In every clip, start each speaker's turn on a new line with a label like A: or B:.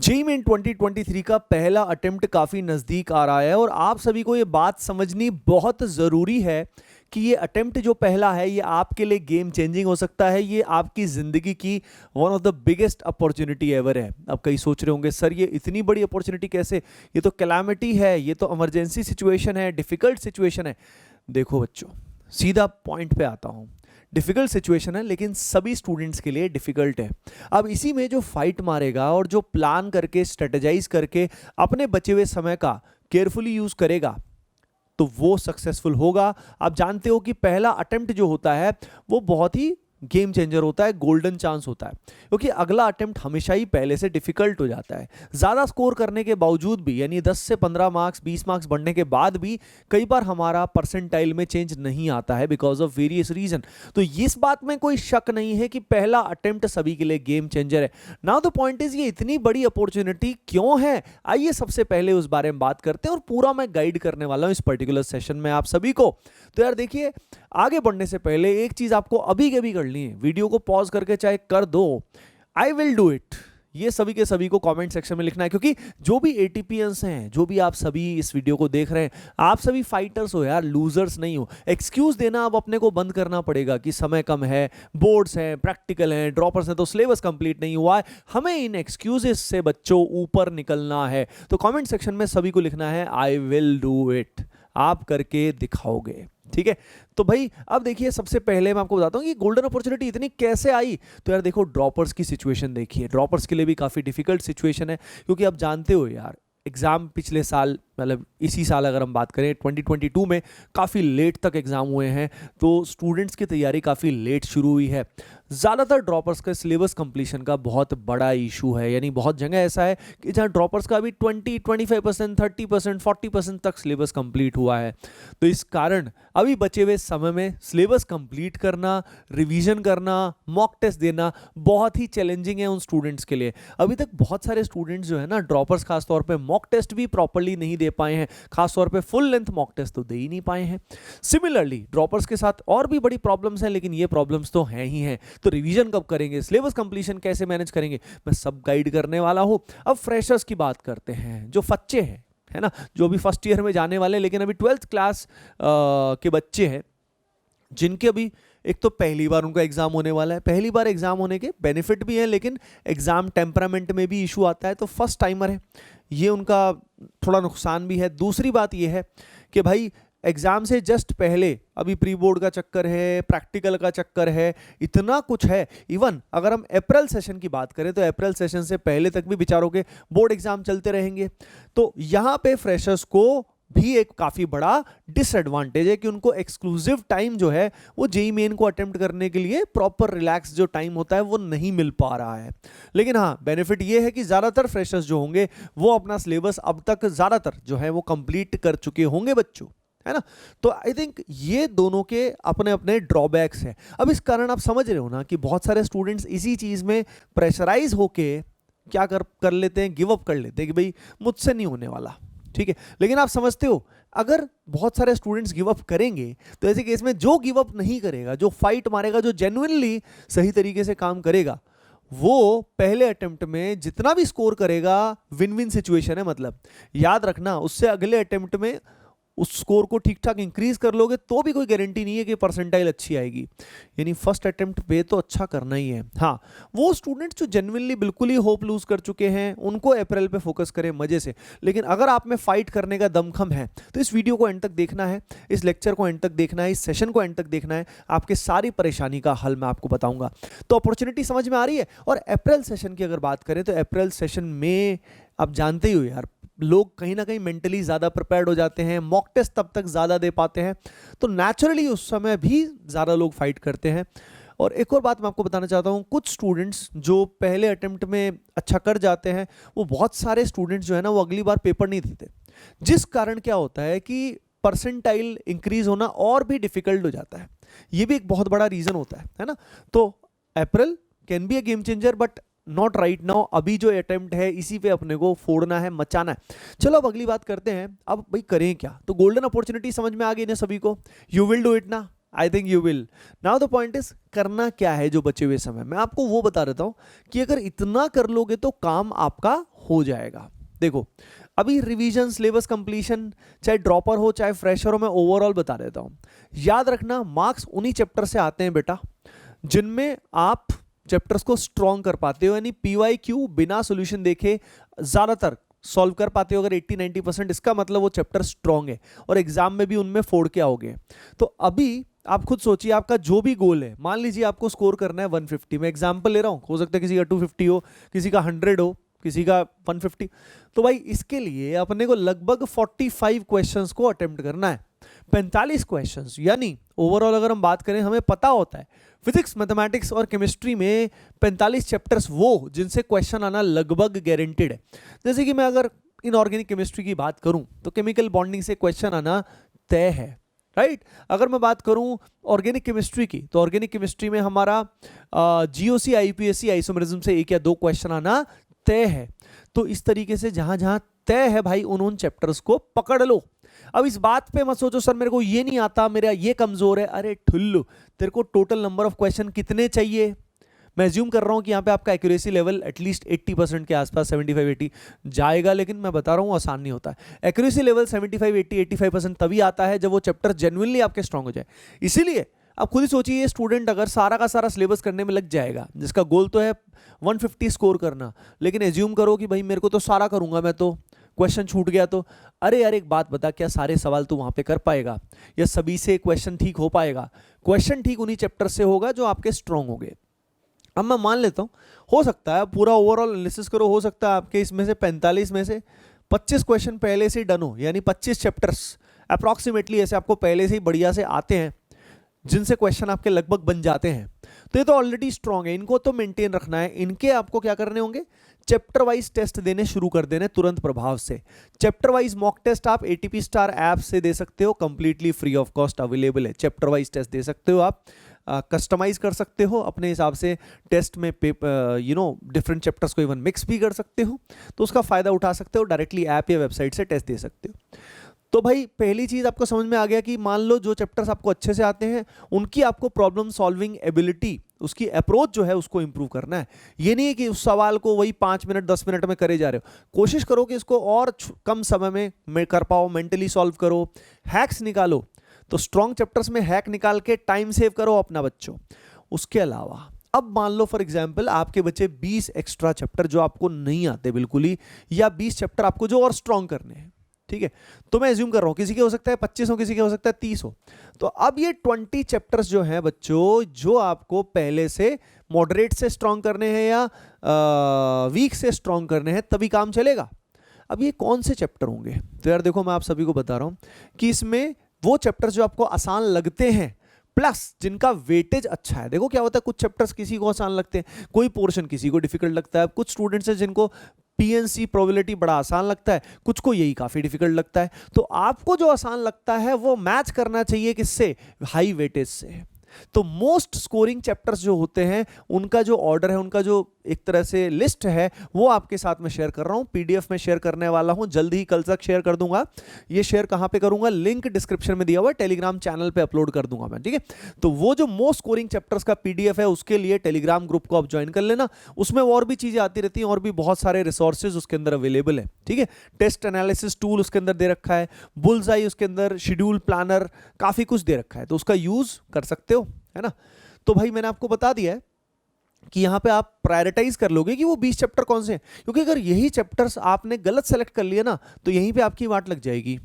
A: JEE main 2023 का पहला attempt काफ़ी नज़दीक आ रहा है और आप सभी को ये बात समझनी बहुत ज़रूरी है कि ये अटेम्प्ट जो पहला है ये आपके लिए गेम चेंजिंग हो सकता है। ये आपकी ज़िंदगी की one of the biggest opportunity ever है। अब कई सोच रहे होंगे सर ये इतनी बड़ी अपॉर्चुनिटी कैसे, ये तो कैलामिटी है, ये तो इमरजेंसी सिचुएशन है, डिफ़िकल्ट सिचुएशन है। देखो बच्चों, सीधा पॉइंट पे आता हूँ। डिफ़िकल्ट सिचुएशन है लेकिन सभी स्टूडेंट्स के लिए डिफ़िकल्ट है। अब इसी में जो फाइट मारेगा और जो प्लान करके स्ट्रेटेजाइज करके अपने बचे हुए समय का केयरफुली यूज़ करेगा तो वो सक्सेसफुल होगा। आप जानते हो कि पहला अटेम्प्ट जो होता है वो बहुत ही गेम चेंजर होता है, गोल्डन चांस होता है, क्योंकि अगला अटेम्प्ट हमेशा ही पहले से डिफिकल्ट हो जाता है। ज़्यादा स्कोर करने के बावजूद भी, यानी 10 से 15 मार्क्स 20 मार्क्स बढ़ने के बाद भी कई बार हमारा परसेंटाइल में चेंज नहीं आता है बिकॉज ऑफ वेरियस रीजन। तो इस बात में कोई शक नहीं है कि पहला अटेम्प्ट सभी के लिए गेम चेंजर है। नाउ द पॉइंट इज, ये इतनी बड़ी अपॉर्चुनिटी क्यों है, आइए सबसे पहले उस बारे में बात करते हैं और पूरा मैं गाइड करने वाला हूं इस पर्टिकुलर सेशन में आप सभी को। तो यार देखिए, आगे बढ़ने से पहले एक चीज आपको अभी के अभी करनी है, वीडियो को पॉज करके चाहे कर दो, आई विल डू इट, ये सभी के सभी को कमेंट सेक्शन में लिखना है, क्योंकि जो भी एटीपीएंस हैं, जो भी आप सभी इस वीडियो को देख रहे हैं, आप सभी फाइटर्स हो यार, लूजर्स नहीं हो। एक्सक्यूज देना अब अपने को बंद करना पड़ेगा कि समय कम है, बोर्ड्स हैं, प्रैक्टिकल हैं, ड्रॉपर्स हैं, तो सिलेबस कंप्लीट नहीं हुआ है। हमें इन एक्सक्यूजेस से बच्चों ऊपर निकलना है। तो कमेंट सेक्शन में सभी को लिखना है आई विल डू इट, आप करके दिखाओगे, ठीक है। तो भाई अब देखिए, सबसे पहले मैं आपको बताता हूँ कि गोल्डन अपॉर्चुनिटी इतनी कैसे आई। तो यार देखो, ड्रॉपर्स की सिचुएशन देखिए, ड्रॉपर्स के लिए भी काफ़ी डिफिकल्ट सिचुएशन है, क्योंकि आप जानते हो यार, एग्ज़ाम पिछले साल, मतलब इसी साल अगर हम बात करें 2022 में काफ़ी लेट तक एग्ज़ाम हुए हैं, तो स्टूडेंट्स की तैयारी काफ़ी लेट शुरू हुई है। ज़्यादातर ड्रॉपर्स का सिलेबस कंप्लीशन का बहुत बड़ा इशू है, यानी बहुत जगह ऐसा है कि जहाँ ड्रॉपर्स का अभी 20-25%, 30%, 40% तक सिलेबस कंप्लीट हुआ है। तो इस कारण अभी बचे हुए समय में सिलेबस कंप्लीट करना, रिवीजन करना, मॉक टेस्ट देना बहुत ही चैलेंजिंग है उन स्टूडेंट्स के लिए। अभी तक बहुत सारे स्टूडेंट्स जो है ना, ड्रॉपर्स खासतौर पे मॉक टेस्ट भी प्रॉपरली नहीं दे पाए हैं, खासतौर पे फुल लेंथ मॉक टेस्ट तो दे ही नहीं पाए हैं। सिमिलरली ड्रॉपर्स के साथ और भी बड़ी प्रॉब्लम्स हैं, लेकिन ये प्रॉब्लम्स तो हैं ही हैं। तो रिवीजन कब करेंगे, सिलेबस कंप्लीशन कैसे मैनेज करेंगे, मैं सब गाइड करने वाला हूं। अब फ्रेशर्स की बात करते हैं, जो बच्चे हैं, है ना, जो भी फर्स्ट ईयर में जाने वाले लेकिन अभी 12th क्लास के बच्चे हैं, जिनके अभी एक तो पहली बार उनका एग्जाम होने वाला है। पहली बार एग्जाम होने के बेनिफिट भी हैं, लेकिन एग्जाम टेम्परामेंट में भी इशू आता है, तो फर्स्ट टाइमर है, ये उनका थोड़ा नुकसान भी है। दूसरी बात ये है कि भाई एग्जाम से जस्ट पहले अभी प्री बोर्ड का चक्कर है, प्रैक्टिकल का चक्कर है, इतना कुछ है। इवन अगर हम अप्रैल सेशन की बात करें तो अप्रैल सेशन से पहले तक भी बेचारों के बोर्ड एग्जाम चलते रहेंगे। तो यहाँ पे फ्रेशर्स को भी एक काफ़ी बड़ा डिसएडवांटेज है कि उनको एक्सक्लूसिव टाइम जो है वो जेईई मेन को अटेम्प्ट करने के लिए प्रॉपर रिलैक्स जो टाइम होता है वो नहीं मिल पा रहा है। लेकिन हाँ, बेनिफिट ये है कि ज़्यादातर फ्रेशर्स जो होंगे वो अपना सिलेबस अब तक ज़्यादातर जो है वो कंप्लीट कर चुके होंगे बच्चों, है ना। तो आई थिंक ये दोनों के अपने अपने ड्रॉबैक्स हैं। अब इस कारण आप समझ रहे हो ना कि बहुत सारे स्टूडेंट्स इसी चीज़ में प्रेशराइज होके क्या कर लेते हैं, गिव अप कर लेते हैं कि भाई मुझसे नहीं होने वाला, ठीक है। लेकिन आप समझते हो, अगर बहुत सारे स्टूडेंट्स गिव अप करेंगे तो ऐसे केस में जो गिव अप नहीं करेगा, जो फाइट मारेगा, जो जेन्युइनली सही तरीके से काम करेगा, वो पहले अटेम्प्ट में जितना भी स्कोर करेगा विन विन सिचुएशन है। मतलब याद रखना, उससे अगले अटेम्प्ट में उस स्कोर को ठीक ठाक इंक्रीज कर लोगे तो भी कोई गारंटी नहीं है कि परसेंटाइल अच्छी आएगी। यानी फर्स्ट अटेम्प्ट पे तो अच्छा करना ही है। हाँ, वो स्टूडेंट्स जो जेन्युइनली बिल्कुल ही होप लूज कर चुके हैं उनको अप्रैल पे फोकस करें मजे से। लेकिन अगर आप में फाइट करने का दमखम है तो इस वीडियो को एंड तक देखना है, इस लेक्चर को एंड तक देखना है, इस सेशन को एंड तक देखना है, आपके सारी परेशानी का हल मैं आपको बताऊंगा। तो अपॉर्चुनिटी समझ में आ रही है। और अप्रैल सेशन की अगर बात करें तो अप्रैल सेशन में आप जानते ही हो यार, लोग कहीं ना कहीं मेंटली ज़्यादा प्रिपेयर्ड हो जाते हैं, मॉक टेस्ट तब तक ज़्यादा दे पाते हैं, तो नेचुरली उस समय भी ज़्यादा लोग फाइट करते हैं। और एक और बात मैं आपको बताना चाहता हूँ, कुछ स्टूडेंट्स जो पहले अटेम्प्ट में अच्छा कर जाते हैं, वो बहुत सारे स्टूडेंट्स जो है ना वो अगली बार पेपर नहीं देते, जिस कारण क्या होता है कि परसेंटाइल इंक्रीज होना और भी डिफिकल्ट हो जाता है। ये भी एक बहुत बड़ा रीज़न होता है ना। तो April can be a game changer, but not right now. अभी जो अटेम्प्ट है इसी पे अपने को फोड़ना है, मचाना है। चलो अब अगली बात करते हैं, अब भाई करें क्या। तो गोल्डन अपॉर्चुनिटी समझ में आ गई ना सभी को, यू विल डू इट ना, I think you will. Now the point is, करना क्या है जो बचे हुए समय मैं आपको वो बता देता हूं कि अगर इतना कर लोगे तो काम आपका हो जाएगा। देखो अभी रिवीजन, सिलेबस कंप्लीशन, चाहे ड्रॉपर हो चाहे फ्रेशर हो, मैं ओवरऑल बता देता हूं। याद रखना मार्क्स उन्हीं चैप्टर से आते हैं बेटा जिनमें आप चैप्टर्स को स्ट्रॉन्ग कर पाते हो, यानी पीवाईक्यू बिना सॉल्यूशन देखे ज्यादातर सॉल्व कर पाते हो अगर 80-90%, इसका मतलब वो चैप्टर स्ट्रॉन्ग है और एग्जाम में भी उनमें फोड़ के आओगे। तो अभी आप खुद सोचिए, आपका जो भी गोल है, मान लीजिए आपको स्कोर करना है 150, मैं एग्जाम्पल ले रहा हूं, हो सकता है किसी का 250 हो, किसी का 100 हो, किसी का 150। तो भाई इसके लिए अपने को लगभग 45 क्वेश्चंस को अटेम्प्ट करना है, 45 क्वेश्चंस, यानी ओवरऑल अगर हम बात करें, हमें पता होता है फिजिक्स, मैथमेटिक्स और केमिस्ट्री में 45 चैप्टर्स वो जिनसे क्वेश्चन आना लगभग गारंटेड है। जैसे कि मैं अगर इनऑर्गेनिक केमिस्ट्री की बात करूं तो केमिकल बॉन्डिंग से क्वेश्चन आना तय है, राइट। अगर मैं बात करूं ऑर्गेनिक केमिस्ट्री की, तो ऑर्गेनिक केमिस्ट्री में हमारा जीओसी, आईपीएससी, आइसोमेरिज्म से 1 या 2 क्वेश्चन आना तय है। तो इस तरीके से जहां जहां तय है भाई उन चैप्टर्स को पकड़ लो। अब इस बात पे मत सोचो सर मेरे को ये नहीं आता, मेरा ये कमजोर है, अरे ठुल्लू, तेरे को टोटल नंबर ऑफ क्वेश्चन कितने चाहिए? मैं अज्यूम कर रहा हूं कि यहाँ पे आपका एक्यूरेसी लेवल एटलीस्ट 80% के आसपास, 75-80 जाएगा, लेकिन मैं बता रहा हूँ आसान नहीं होता है। एक्यूरेसी लेवल 75-80-85% तभी आता है जब वो चैप्टर जेन्युइनली आपके स्ट्रांग हो जाए। इसीलिए आप खुद ही सोचिए, ये स्टूडेंट अगर सारा का सारा सिलेबस करने में लग जाएगा, जिसका गोल तो है 150 स्कोर करना, लेकिन एज्यूम करो कि भाई मेरे को तो सारा करूंगा मैं, तो क्वेश्चन छूट गया तो अरे यार एक बात बता, क्या सारे सवाल तू वहां पे कर पाएगा या सभी से क्वेश्चन ठीक हो पाएगा? क्वेश्चन ठीक उन्हीं चैप्टर से होगा जो आपके स्ट्रांग होंगे। अब मैं मान लेता हूं, हो सकता है पूरा ओवरऑल एनालिसिस करो, हो सकता है आपके इसमें से 45 में से 25 क्वेश्चन पहले से डन हो, यानी 25 चैप्टर्स अप्रॉक्सीमेटली ऐसे आपको पहले से ही बढ़िया से आते हैं जिनसे क्वेश्चन आपके लगभग बन जाते हैं। तो ये तो ऑलरेडी स्ट्रांग है, इनको तो मेंटेन रखना है। इनके आपको क्या करने होंगे? चैप्टर वाइज टेस्ट देने शुरू कर देने तुरंत प्रभाव से। चैप्टर वाइज मॉक टेस्ट आप एटीपी स्टार ऐप से दे सकते हो, completely free of cost available है। चैप्टर वाइज टेस्ट दे सकते हो आप, कस्टमाइज कर सकते हो अपने हिसाब से टेस्ट में, डिफरेंट चैप्टर्स को इवन मिक्स भी कर सकते हो, तो उसका फायदा उठा सकते हो। डायरेक्टली ऐप या वेबसाइट से टेस्ट दे सकते हो। तो भाई पहली चीज आपको समझ में आ गया कि मान लो जो चैप्टर्स आपको अच्छे से आते हैं उनकी आपको प्रॉब्लम सॉल्विंग एबिलिटी, उसकी अप्रोच जो है उसको इंप्रूव करना है। ये नहीं है कि उस सवाल को वही 5 मिनट 10 मिनट में करे जा रहे हो, कोशिश करो कि इसको और कम समय में कर पाओ, मेंटली सॉल्व करो, हैक्स निकालो। तो स्ट्रॉन्ग चैप्टर्स में हैक निकाल के टाइम सेव करो अपना बच्चों। उसके अलावा अब मान लो फॉर एग्जांपल आपके बच्चे 20 एक्स्ट्रा चैप्टर जो आपको नहीं आते बिल्कुल ही, या 20 चैप्टर आपको जो और स्ट्रॉन्ग करने हैं, ठीक है। तो मैं एज्यूम कर रहा हूं किसी के हो सकता है 25 हो, किसी के हो सकता है 30 हो। तो अब ये 20 चैप्टर्स जो हैं बच्चों, जो आपको पहले से मॉडरेट से स्ट्रॉन्ग करने हैं या वीक से स्ट्रॉन्ग करने हैं, तभी काम चलेगा। अब ये कौन से चैप्टर होंगे? तो यार देखो मैं आप सभी को बता रहा हूं कि इसमें वो चैप्टर्स जो आपको आसान लगते हैं प्लस जिनका वेटेज अच्छा है। देखो क्या होता है, कुछ चैप्टर्स किसी को आसान लगते हैं, कोई पोर्शन किसी को डिफिकल्ट लगता है। कुछ स्टूडेंट्स हैं जिनको पीएनसी प्रोबेबिलिटी बड़ा आसान लगता है, कुछ को यही काफी डिफिकल्ट लगता है। तो आपको जो आसान लगता है वो मैच करना चाहिए किससे? हाई वेटेज से। तो मोस्ट स्कोरिंग चैप्टर्स जो होते हैं उनका जो ऑर्डर है, उनका जो एक तरह से लिस्ट है, वो आपके साथ में शेयर कर रहा हूं, पीडीएफ में शेयर करने वाला हूं, जल्द ही कल तक शेयर कर दूंगा। ये शेयर कहां पे करूंगा? लिंक डिस्क्रिप्शन में दिया हुआ है, टेलीग्राम चैनल पे अपलोड कर दूंगा मैं, ठीक है। तो वो जो मोस्ट स्कोरिंग चैप्टर्स का पीडीएफ है उसके लिए टेलीग्राम ग्रुप को आप ज्वाइन कर लेना, उसमें और भी चीजें आती रहती हैं, और भी बहुत सारे रिसोर्सेज उसके अंदर अवेलेबल है, ठीक है। टेस्ट एनालिसिस टूल उसके अंदर दे रखा है, बुल्सआई उसके अंदर, शेड्यूल प्लानर, काफी कुछ दे रखा है, तो उसका यूज कर सकते हो, है ना। तो भाई मैंने आपको बता दिया है कि यहां पे आप प्रायोरिटाइज कर लोगे कि वो 20 चैप्टर कौन से हैं, क्योंकि अगर यही चैप्टर्स आपने गलत सेलेक्ट कर लिए ना तो यहीं पे आपकी वाट लग जाएगी,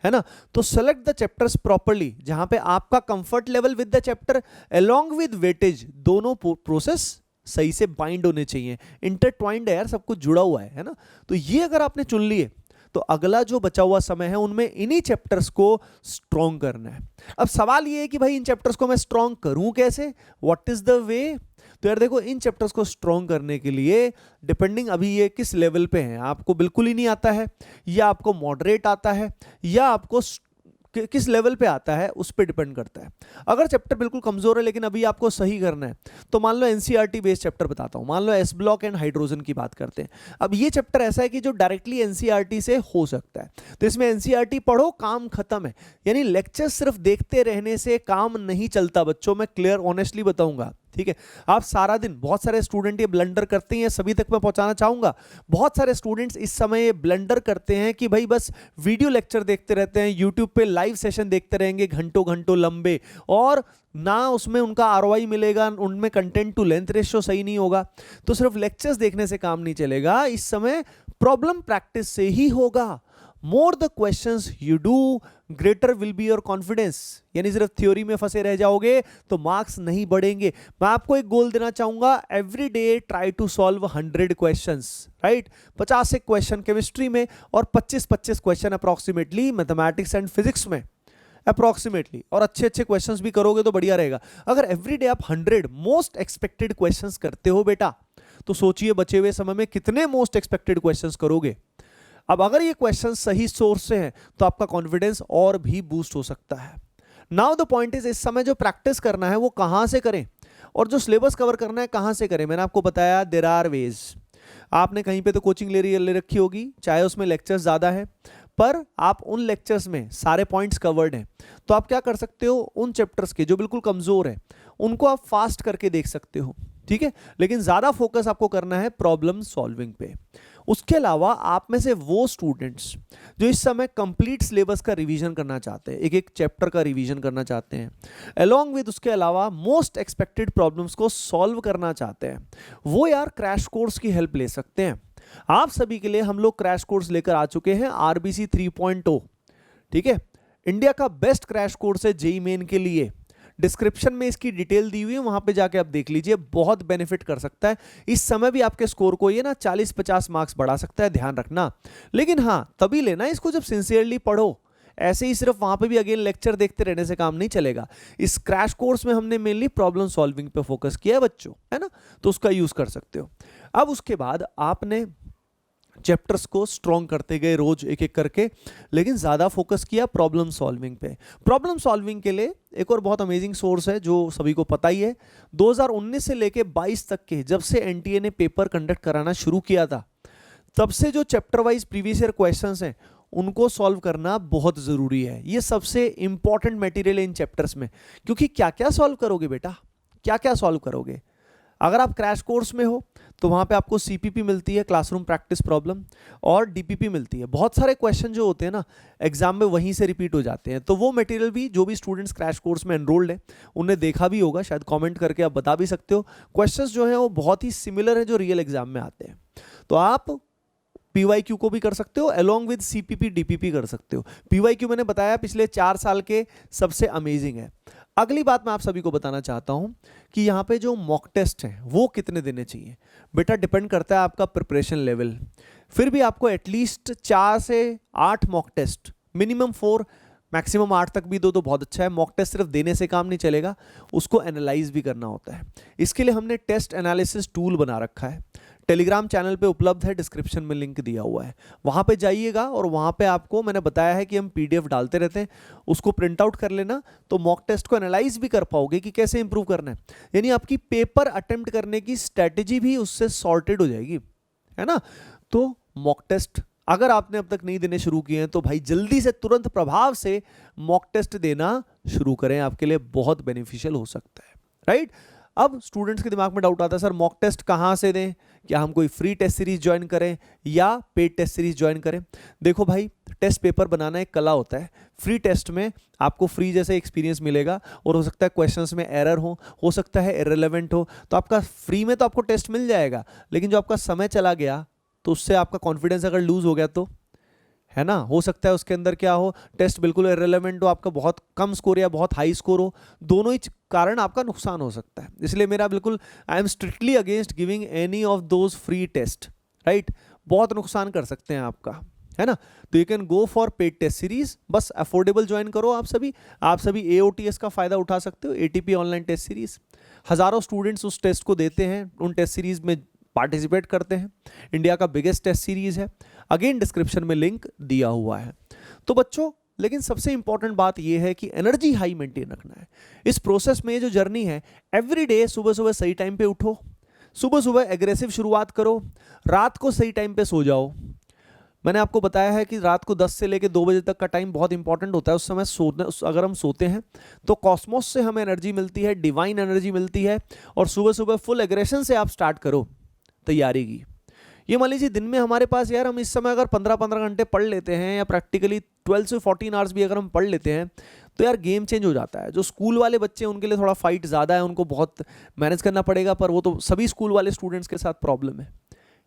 A: है ना। तो सेलेक्ट द चैप्टर्स प्रॉपर्ली, जहां पे आपका comfort level with the chapter along with weightage, दोनों प्रोसेस सही से बाइंड होने चाहिए, इंटरट्वाइंड है यार, सब कुछ जुड़ा हुआ है ना। तो ये अगर आपने चुन लिए तो अगला जो बचा हुआ समय है उनमें इन्हीं चैप्टर्स को स्ट्रॉन्ग करना है। अब सवाल ये है कि भाई इन चैप्टर्स को मैं स्ट्रॉन्ग करूं कैसे? What is the way? तो यार देखो, इन चैप्टर्स को स्ट्रॉन्ग करने के लिए डिपेंडिंग अभी ये किस लेवल पे हैं, आपको बिल्कुल ही नहीं आता है, या आपको मॉडरेट आता है, या आपको किस लेवल पे आता है उस पर डिपेंड करता है। अगर चैप्टर बिल्कुल कमजोर है लेकिन अभी आपको सही करना है, तो मान लो एनसीईआरटी बेस्ड चैप्टर बताता हूं, मान लो एस ब्लॉक एंड हाइड्रोजन की बात करते हैं। अब ये चैप्टर ऐसा है कि जो डायरेक्टली एनसीईआरटी से हो सकता है, तो इसमें एनसीईआरटी पढ़ो, काम खत्म है। यानी लेक्चर सिर्फ देखते रहने से काम नहीं चलता बच्चों, मैं क्लियर ऑनेस्टली बताऊंगा, ठीक है। आप सारा दिन, बहुत सारे स्टूडेंट ये ब्लंडर करते हैं, सभी तक मैं पहुंचाना चाहूंगा। बहुत सारे स्टूडेंट्स इस समय ये ब्लंडर करते हैं कि भाई बस वीडियो लेक्चर देखते रहते हैं, यूट्यूब पे लाइव सेशन देखते रहेंगे घंटों घंटों लंबे, और ना उसमें उनका आरओआई मिलेगा, उनमें कंटेंट टू लेंथ रेशियो सही नहीं होगा। तो सिर्फ लेक्चर्स देखने से काम नहीं चलेगा, इस समय प्रॉब्लम प्रैक्टिस से ही होगा। More the questions you do, greater will be your confidence. यानी सिर्फ थ्योरी में फंसे रह जाओगे तो मार्क्स नहीं बढ़ेंगे। मैं आपको एक गोल देना चाहूंगा, every day try to solve 100 questions, right. 50 से क्वेश्चन केमिस्ट्री में और 25-25 question approximately mathematics and physics में, अप्रोक्सीमेटली। और अच्छे अच्छे क्वेश्चंस भी करोगे तो बढ़िया रहेगा। अगर एवरी डे आप 100 मोस्ट एक्सपेक्टेड क्वेश्चंस करते हो बेटा, तो सोचिए बचे हुए समय में कितने मोस्ट एक्सपेक्टेड क्वेश्चंस करोगे। अब अगर ये क्वेश्चन सही सोर्स से हैं तो आपका कॉन्फिडेंस और भी बूस्ट हो सकता है। नाउ द पॉइंट इज, इस समय जो प्रैक्टिस करना है वो कहां से करें, और जो सिलेबस कवर करना है कहां से करें। मैंने आपको बताया देयर आर वेज। आपने कहीं पे तो कोचिंग ले रखी होगी, चाहे उसमें लेक्चर्स ज्यादा है, पर आप उन लेक्चर्स में सारे पॉइंट्स कवर्ड हैं, तो आप क्या कर सकते हो, उन चैप्टर्स के जो बिल्कुल कमजोर है उनको आप फास्ट करके देख सकते हो, ठीक है। लेकिन ज्यादा फोकस आपको करना है प्रॉब्लम सॉल्विंग पे। उसके अलावा आप में से वो स्टूडेंट्स जो इस समय कंप्लीट सिलेबस का रिवीजन करना चाहते हैं, एक एक चैप्टर का रिवीजन करना चाहते हैं, अलोंग विद उसके अलावा मोस्ट एक्सपेक्टेड प्रॉब्लम्स को सॉल्व करना चाहते हैं, वो यार क्रैश कोर्स की हेल्प ले सकते हैं। आप सभी के लिए हम लोग क्रैश कोर्स लेकर आ चुके हैं, आरबीसी 3.0, ठीक है। इंडिया का बेस्ट क्रैश कोर्स है जेईई मेन के लिए। डिस्क्रिप्शन में इसकी डिटेल दी हुई है, वहां पे जाके आप देख लीजिए, बहुत बेनिफिट कर सकता है। इस समय भी आपके स्कोर को ये ना 40-50 मार्क्स बढ़ा सकता है, ध्यान रखना। लेकिन हाँ, तभी लेना इसको जब सिंसियरली पढ़ो। ऐसे ही सिर्फ वहां पे भी अगेन लेक्चर देखते रहने से काम नहीं चलेगा। इस क्रैश कोर्स में हमने मेनली प्रॉब्लम सॉल्विंग पे फोकस किया है बच्चों, है ना, तो उसका यूज कर सकते हो। अब उसके बाद आपने चैप्टर्स को स्ट्रॉन्ग करते गए रोज एक एक करके, लेकिन ज्यादा फोकस किया प्रॉब्लम सॉल्विंग पे। प्रॉब्लम सॉल्विंग के लिए एक और बहुत अमेजिंग सोर्स है जो सभी को पता ही है। 2019 से लेके 22 तक के, जब से एनटीए ने पेपर कंडक्ट कराना शुरू किया था, तब से जो chapter wise previous year questions हैं उनको सॉल्व करना बहुत जरूरी है। ये सबसे इंपॉर्टेंट मटेरियल है इन चैप्टर्स में, क्योंकि क्या क्या सॉल्व करोगे बेटा, क्या क्या सॉल्व करोगे। अगर आप क्रैश कोर्स में हो तो वहां पे आपको सीपीपी मिलती है, क्लासरूम प्रैक्टिस प्रॉब्लम, और डीपीपी मिलती है। बहुत सारे क्वेश्चन जो होते हैं ना एग्जाम में वहीं से रिपीट हो जाते हैं, तो वो मटेरियल भी जो भी स्टूडेंट्स क्रैश कोर्स में एनरोल्ड है उन्हें देखा भी होगा, शायद कमेंट करके आप बता भी सकते हो। क्वेश्चंस जो हैं वो बहुत ही सिमिलर है जो रियल एग्जाम में आते हैं। तो आप पीवाईक्यू को भी कर सकते हो, अलोंग विद सीपीपी डीपीपी कर सकते हो। पीवाईक्यू मैंने बताया पिछले 4 साल के सबसे अमेजिंग है। अगली बात मैं आप सभी को बताना चाहता हूं कि यहाँ पे जो मॉक टेस्ट हैं वो कितने देने चाहिए। बेटा डिपेंड करता है आपका प्रिपरेशन लेवल, फिर भी आपको एटलीस्ट 4 से 8 मॉक टेस्ट, मिनिमम 4, मैक्सिमम 8 तक भी दो तो बहुत अच्छा है। मॉक टेस्ट सिर्फ देने से काम नहीं चलेगा, उसको एनालाइज भी करना होता है। इसके लिए हमने टेस्ट एनालिसिस टूल बना रखा है, टेलीग्राम चैनल पे उपलब्ध है, डिस्क्रिप्शन में लिंक दिया हुआ है, वहां पे जाइएगा। और वहां पे आपको मैंने बताया है कि हम पीडीएफ डालते रहते हैं, उसको प्रिंट आउट कर लेना, तो मॉक टेस्ट को एनालाइज भी कर पाओगे कि कैसे इंप्रूव करना है। यानी आपकी पेपर अटेम्प्ट करने की स्ट्रेटेजी भी उससे सॉर्टेड हो जाएगी, है ना। तो मॉक टेस्ट अगर आपने अब तक नहीं देने शुरू किए हैं तो भाई जल्दी से, तुरंत प्रभाव से मॉक टेस्ट देना शुरू करें, आपके लिए बहुत बेनिफिशियल हो सकता है, राइट। अब स्टूडेंट्स के दिमाग में डाउट आता है, सर मॉक टेस्ट कहाँ से दें, क्या हम कोई फ्री टेस्ट सीरीज ज्वाइन करें या पेड टेस्ट सीरीज ज्वाइन करें। देखो भाई, टेस्ट पेपर बनाना एक कला होता है। फ्री टेस्ट में आपको फ्री जैसे एक्सपीरियंस मिलेगा, और हो सकता है क्वेश्चंस में एरर हो सकता है इररिलेवेंट हो, तो आपका फ्री में तो आपको टेस्ट मिल जाएगा, लेकिन जो आपका समय चला गया तो उससे आपका कॉन्फिडेंस अगर लूज हो गया तो, है ना, हो सकता है उसके अंदर क्या हो, टेस्ट बिल्कुल इररिलेवेंट हो, आपका बहुत कम स्कोर या बहुत हाई स्कोर हो, दोनों ही कारण आपका नुकसान हो सकता है। इसलिए मेरा बिल्कुल, I am strictly against giving any of those free test, right. बहुत नुकसान कर सकते हैं आपका, है ना। तो you can go for paid test series, बस अफोर्डेबल ज्वाइन करो। आप सभी AOTS का फायदा उठा सकते हो, ATP ऑनलाइन टेस्ट सीरीज। हजारों स्टूडेंट्स उस टेस्ट को देते हैं, उन टेस्ट सीरीज में पार्टिसिपेट करते हैं। इंडिया का बिगेस्ट टेस्ट सीरीज है, अगेन डिस्क्रिप्शन में लिंक दिया हुआ है। तो बच्चों, लेकिन सबसे इंपॉर्टेंट बात यह है कि एनर्जी हाई मेंटेन रखना है इस प्रोसेस में। जो जर्नी है, एवरी डे सुबह सुबह सही टाइम पे उठो, सुबह सुबह एग्रेसिव शुरुआत करो, रात को सही टाइम पे सो जाओ, मैंने आपको बताया है कि रात को 10 से लेकर 2 बजे तक का टाइम बहुत इंपॉर्टेंट होता है। उस समय अगर हम सोते हैं तो कॉस्मोस से हमें एनर्जी मिलती है, डिवाइन एनर्जी मिलती है, और सुबह सुबह फुल एग्रेशन से आप स्टार्ट करो तैयारी की। ये मान लीजिए दिन में हमारे पास यार हम इस समय अगर 15-15 घंटे पढ़ लेते हैं, या प्रैक्टिकली 12 से 14 आवर्स भी अगर हम पढ़ लेते हैं, तो यार गेम चेंज हो जाता है। जो स्कूल वाले बच्चे हैं उनके लिए थोड़ा फाइट ज़्यादा है, उनको बहुत मैनेज करना पड़ेगा, पर वो तो सभी स्कूल वाले स्टूडेंट्स के साथ प्रॉब्लम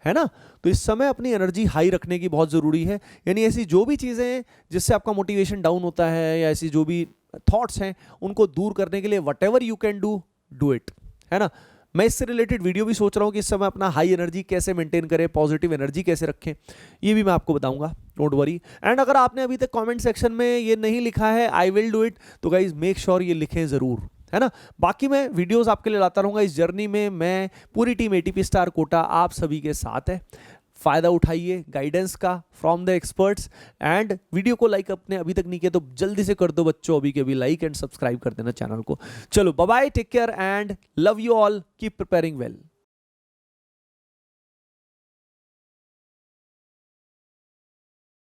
A: है ना। तो इस समय अपनी एनर्जी हाई रखने की बहुत ज़रूरी है। यानी ऐसी जो भी चीज़ें हैं जिससे आपका मोटिवेशन डाउन होता है, या ऐसी जो भी थॉट्स हैं उनको दूर करने के लिए what ever you can do it, है ना। मैं इससे रिलेटेड वीडियो भी सोच रहा हूँ कि इस समय अपना हाई एनर्जी कैसे मेंटेन करें, पॉजिटिव एनर्जी कैसे रखें, ये भी मैं आपको बताऊंगा, डोंट वरी। एंड अगर आपने अभी तक कमेंट सेक्शन में ये नहीं लिखा है आई विल डू इट, तो गाइज मेक श्योर ये लिखें ज़रूर, है ना। बाकी मैं वीडियोस आपके लिए लाता रहूँगा इस जर्नी में। मैं पूरी टीम एटीपी स्टार कोटा आप सभी के साथ है। फ़ायदा उठाइए गाइडेंस का from the experts. And video को लाइक अपने अभी तक नहीं किया तो जल्दी से कर दो बच्चों, अभी के अभी लाइक एंड सब्सक्राइब कर देना चैनल को। चलो bye bye, take care and love you all, keep preparing well.